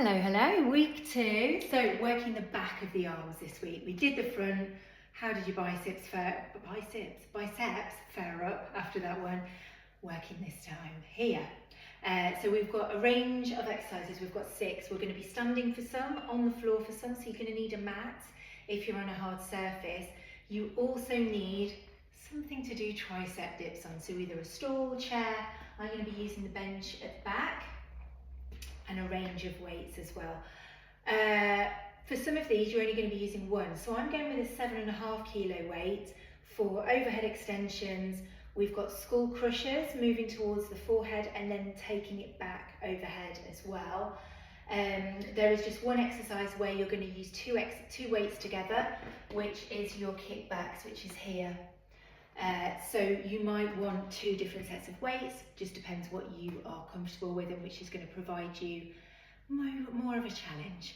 Hello, week 2. So working the back of the arms this week. We did the front. How did your biceps fare up after that one? Working this time here. So we've got a range of exercises. We've got 6. We're going to be standing for some, on the floor for some, so you're going to need a mat if you're on a hard surface. You also need something to do tricep dips on, so either a stool, chair. I'm going to be using the bench at the back, and a range of weights as well. For some of these, you're only going to be using one. So I'm going with a 7.5 kilo weight for overhead extensions. We've got skull crushers moving towards the forehead and then taking it back overhead as well. There is just one exercise where you're going to use two weights together, which is your kickbacks, which is here. So you might want 2 different sets of weights, just depends what you are comfortable with and which is going to provide you more of a challenge.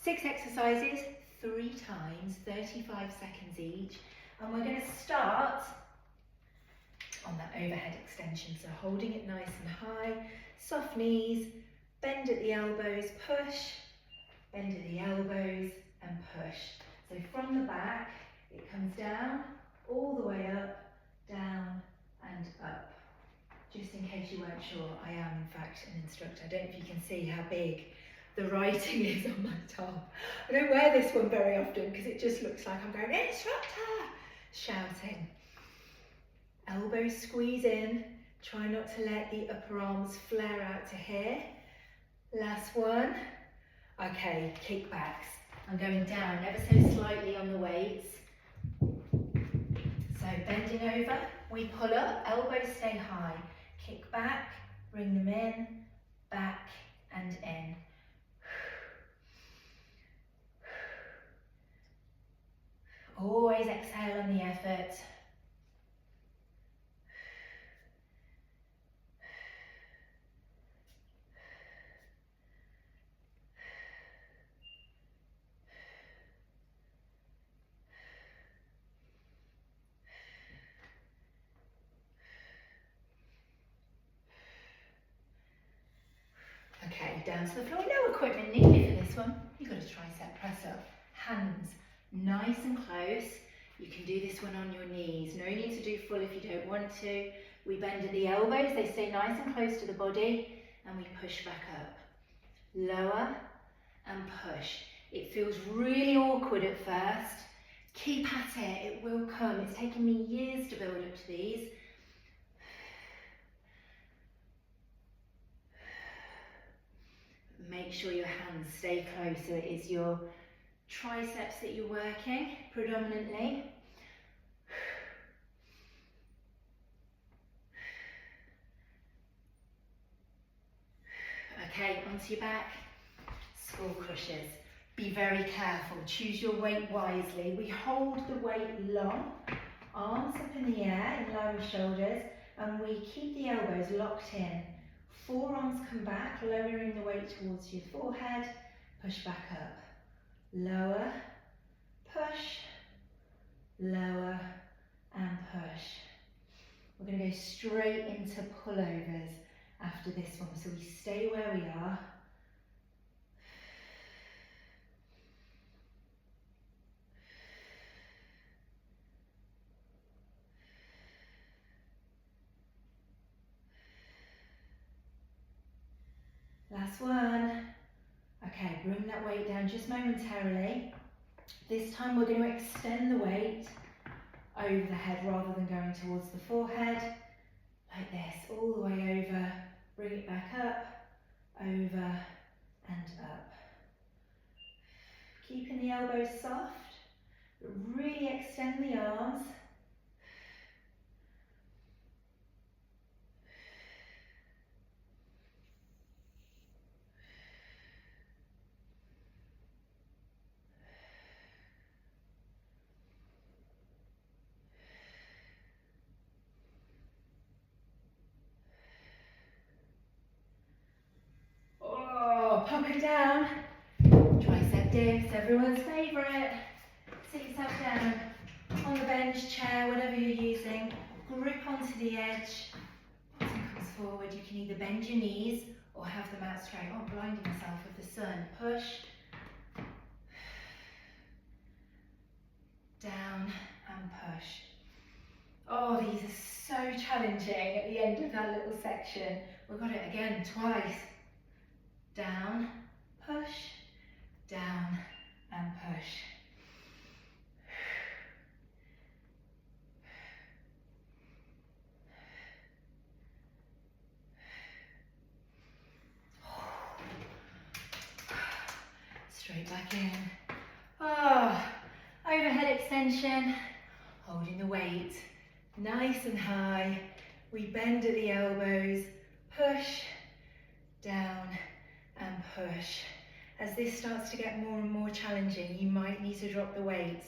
6 exercises, 3 times, 35 seconds each, and we're going to start on that overhead extension, so holding it nice and high, soft knees, bend at the elbows, push, bend at the elbows and push. So from the back, it comes down, all the way up, down and up. Just in case you weren't sure, I am in fact an instructor. I don't know if you can see how big the writing is on my top. I don't wear this one very often because it just looks like I'm going, instructor, shouting. Elbows squeeze in, try not to let the upper arms flare out to here. Last one. Okay, kickbacks. I'm going down ever so slightly on the weights. So bending over, we pull up, elbows stay high, kick back, bring them in, back and in. Always exhale on the effort. Okay, down to the floor. No equipment needed for this one. You've got a tricep press up. Hands nice and close. You can do this one on your knees. No need to do full if you don't want to. We bend at the elbows. They stay nice and close to the body. And we push back up. Lower and push. It feels really awkward at first. Keep at it. It will come. It's taken me years to build up to these. Make sure your hands stay close, so it is your triceps that you're working predominantly. Okay, onto your back, skull crushers. Be very careful, choose your weight wisely. We hold the weight long, arms up in the air in line with shoulders, and we keep the elbows locked in. Forearms come back, lowering the weight towards your forehead, push back up. Lower, push, lower and push. We're going to go straight into pullovers after this one, so we stay where we are. Last one. Okay, bring that weight down just momentarily. This time we're going to extend the weight over the head rather than going towards the forehead. Like this, all the way over. Bring it back up, over and up. Keeping the elbows soft, but really extend the arms. Pump it down. Tricep dips, everyone's favourite. Sit yourself down on the bench, chair, whatever you're using. Grip onto the edge. Bottom comes forward. You can either bend your knees or have them out straight. Oh, I'm blinding myself with the sun. sun. Push, down and push. Oh, these are so challenging at the end of that little section. We've got it again twice. Down, push, down and push. Straight back in. Oh, overhead extension, holding the weight nice and high. We bend at the elbows, push, down and push. As this starts to get more and more challenging, you might need to drop the weights.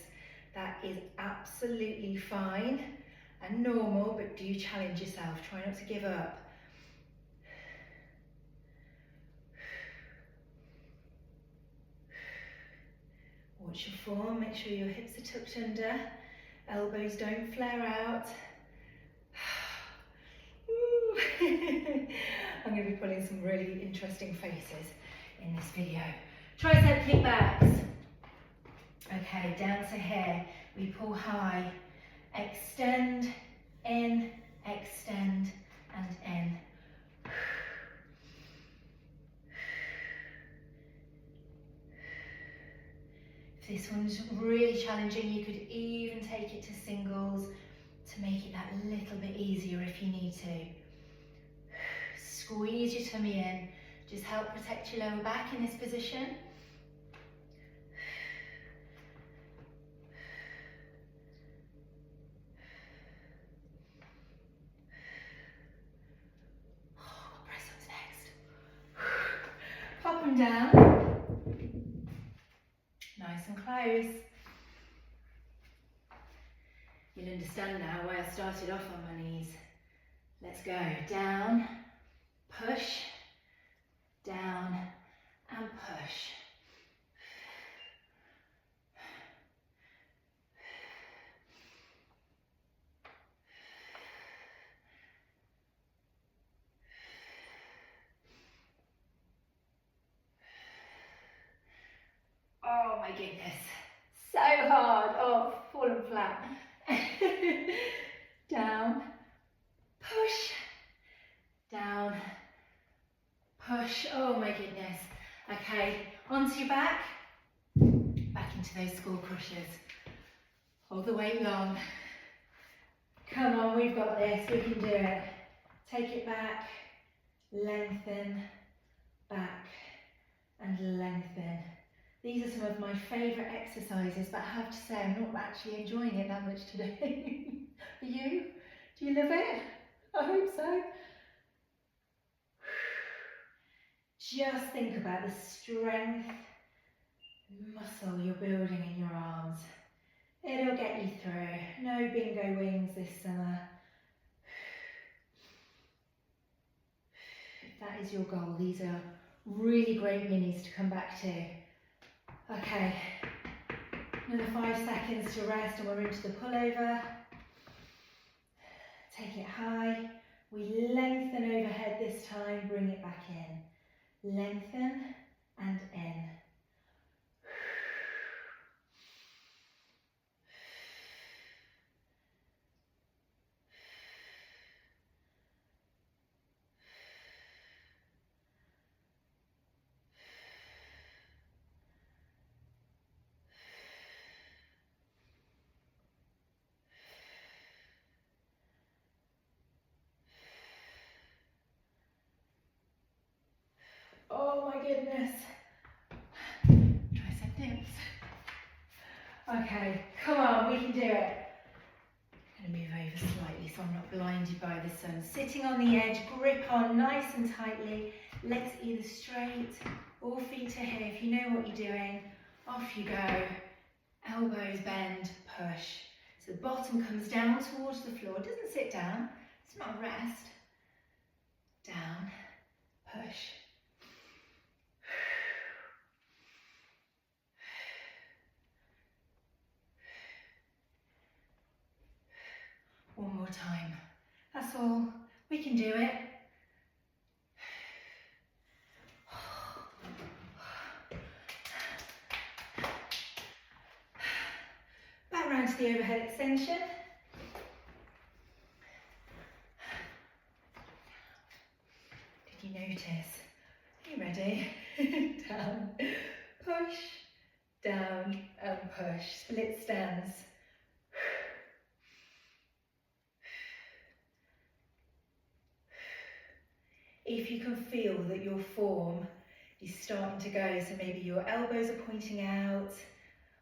That is absolutely fine and normal, but do challenge yourself. Try not to give up. Watch your form, make sure your hips are tucked under, elbows don't flare out. I'm going to be pulling some really interesting faces in this video. Tricep kickbacks. Okay, down to here. We pull high, extend, in, extend, and in. If this one's really challenging, you could even take it to singles to make it that little bit easier if you need to. Squeeze your tummy in. Just help protect your lower back in this position. Press what's next. Pop them down. Nice and close. You'll understand now why I started off on my knees. Let's go. Down, push, down and push. Oh my goodness, so hard. Oh, fallen flat. Down, push, down, push. Oh my goodness. Okay, onto your back, back into those skull crushers. Hold the weight long. Come on, we've got this, we can do it. Take it back, lengthen, back, and lengthen. These are some of my favourite exercises, but I have to say I'm not actually enjoying it that much today. Are you? Do you love it? I hope so. Just think about the strength and muscle you're building in your arms. It'll get you through. No bingo wings this summer. If that is your goal, these are really great minis to come back to. Okay, another 5 seconds to rest and we're into the pullover. Take it high. We lengthen overhead this time, bring it back in. Lengthen and in. Oh my goodness. Tricep dips. Okay, come on, we can do it. I'm going to move over slightly so I'm not blinded by the sun. Sitting on the edge, grip on nice and tightly. Legs either straight or feet to here. If you know what you're doing, off you go. Elbows bend, push. So the bottom comes down towards the floor. It doesn't sit down. It's not a rest. Down, push. One more time. That's all. We can do it. down to the overhead extension. Did you notice? Are you ready? Down, push, down and push. Split stance. If you can feel that your form is starting to go, so maybe your elbows are pointing out,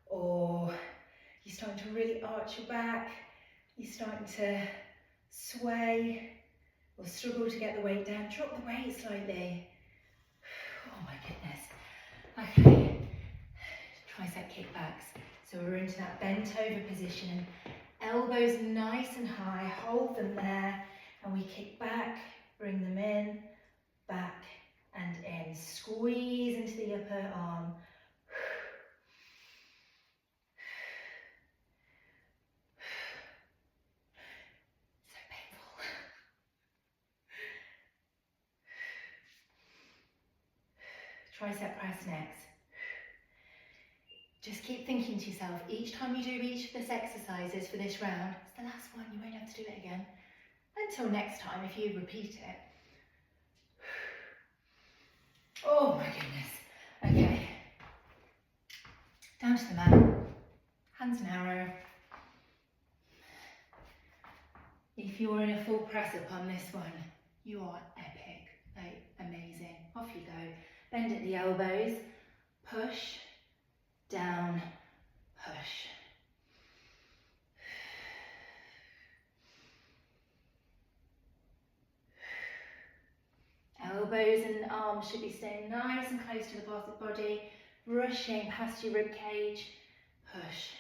or you're starting to really arch your back, you're starting to sway or struggle to get the weight down, drop the weight slightly. Oh my goodness. Okay, tricep kickbacks. So we're into that bent over position. Elbows nice and high, hold them there, and we kick back, bring them in, back and in. Squeeze into the upper arm. So painful. Tricep press next. Just keep thinking to yourself, each time you do each of these exercises for this round, it's the last one, you won't have to do it again. Until next time, if you repeat it. Oh my goodness. Okay. Down to the mat. Hands narrow. If you're in a full press up on this one, you are epic. Like, amazing. Off you go. Bend at the elbows. Push. Down. Push. Elbows and arms should be staying nice and close to the body, brushing past your rib cage. Push.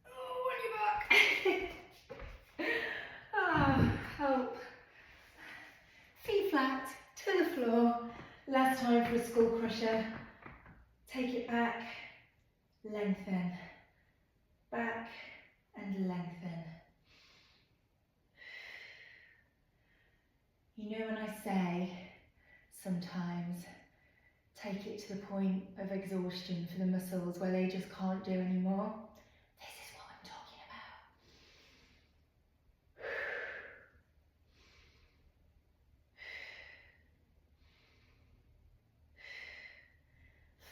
Oh, on your back. Ah, help. Feet flat to the floor. Last time for a skull crusher. Take it back. Lengthen, back and lengthen. You know when I say sometimes take it to the point of exhaustion for the muscles where they just can't do anymore? This is what I'm talking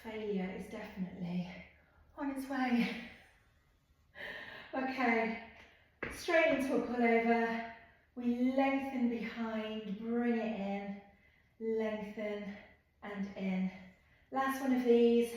about. Failure is definitely on its way. Okay, straight into a pullover. We lengthen behind, bring it in, lengthen and in. Last one of these.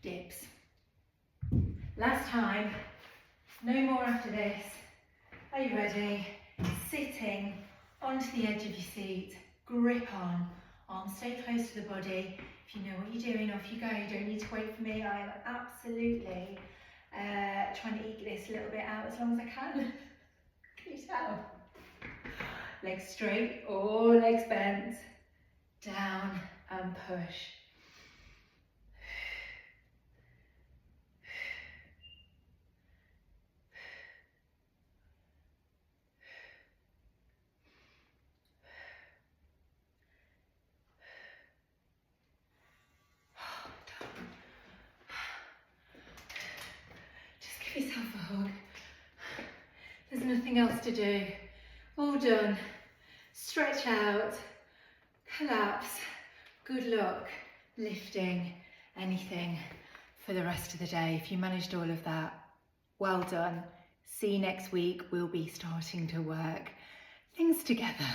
Dips. Last time, no more after this. Are you ready? Sitting onto the edge of your seat, grip on, arms stay close to the body. If you know what you're doing, off you go. You don't need to wait for me. I am absolutely trying to eke this a little bit out as long as I can. Can you tell? Legs straight or legs bent. Down and push. Give yourself a hug. There's nothing else to do. All done. Stretch out, collapse. Good luck lifting anything for the rest of the day. If you managed all of that, well done. See you next week. We'll be starting to work things together.